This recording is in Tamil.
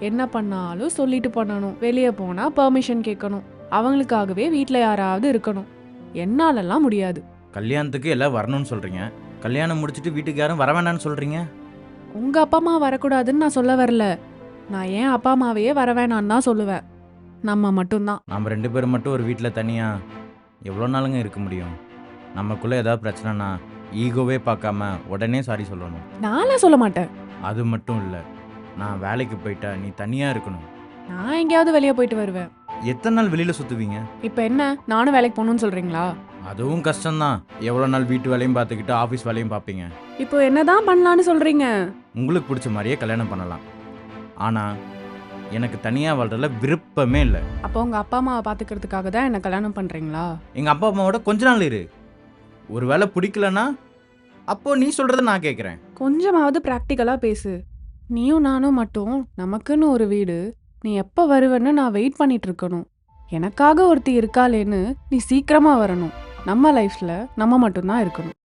என்ன பண்ணாலும் சொல்லிட்டு பண்ணணும். வெளியே போனா பெர்மிஷன் கேட்கணும். அவங்களுக்காகவே வீட்டில் யாராவது இருக்கணும். என்னாலலாம் முடியாது. கல்யாணத்துக்கு எல்லாம் வரணும்னு சொல்கிறீங்க, கல்யாணம் முடிச்சுட்டு வீட்டுக்கு யாரும் வர வேண்டாம்னு சொல்கிறீங்க. உங்க அப்பா அம்மா வரக்கூடாதுன்னு நான் சொல்ல வரல. நான் ஏன் அப்பா அம்மாவையே வர வேணான்னு தான் சொல்லுவேன். நம்ம மட்டும்தான். நம்ம 2 பேரும் மட்டும் ஒரு வீட்டில் தனியாக எவ்வளோ நாளுங்க இருக்க முடியும்? நமக்குள்ளே ஏதாவது பிரச்சனைனா ஈகோவே பார்க்காம உடனே சாரி சொல்லணும். நான்லாம் சொல்ல மாட்டேன். அது மட்டும் இல்லை, நான் வேலைக்கு போயிட்டா நீ தனியாக இருக்கணும். நான் எங்கேயாவது வெளியே போயிட்டு வருவேன். எத்தனை நாள் வெளியில் சுற்றுவீங்க? இப்போ என்ன, நானும் வேலைக்கு போகணும்னு சொல்றீங்களா? அதுவும் கஷ்டம்தான். எவ்வளோ நாள் வீட்டு வேலையும் பார்த்துக்கிட்டு ஆஃபீஸ் வேலையும் பார்ப்பீங்க? இப்போ என்னதான் பண்ணலான்னு சொல்றீங்க? உங்களுக்கு பிடிச்ச மாதிரியே கல்யாணம் பண்ணலாம். ஆனால் எனக்கு தனியாக வாழ்றதுல விருப்பமே இல்லை. அப்போ உங்க அப்பா அம்மாவை பாத்துக்கிறதுக்காக தான் என்ன கல்யாணம் பண்றீங்களா? எங்கள் அப்பா அம்மாவோட கொஞ்ச நாள் இரு. ஒரு வேளை பிடிக்கலன்னா அப்போ நீ சொல்கிறத நான் கேட்குறேன். கொஞ்சமாவது ப்ராக்டிக்கலா பேசு. நீயும் நானும் மட்டும் நமக்குன்னு ஒரு வீடு. நீ எப்போ வருவேன்னு நான் வெயிட் பண்ணிட்டு இருக்கணும். எனக்காக ஒருத்தி இருக்காளேன்னு நீ சீக்கிரமா வரணும். நம்ம லைஃப்ல நம்ம மட்டும்தான் இருக்கணும்.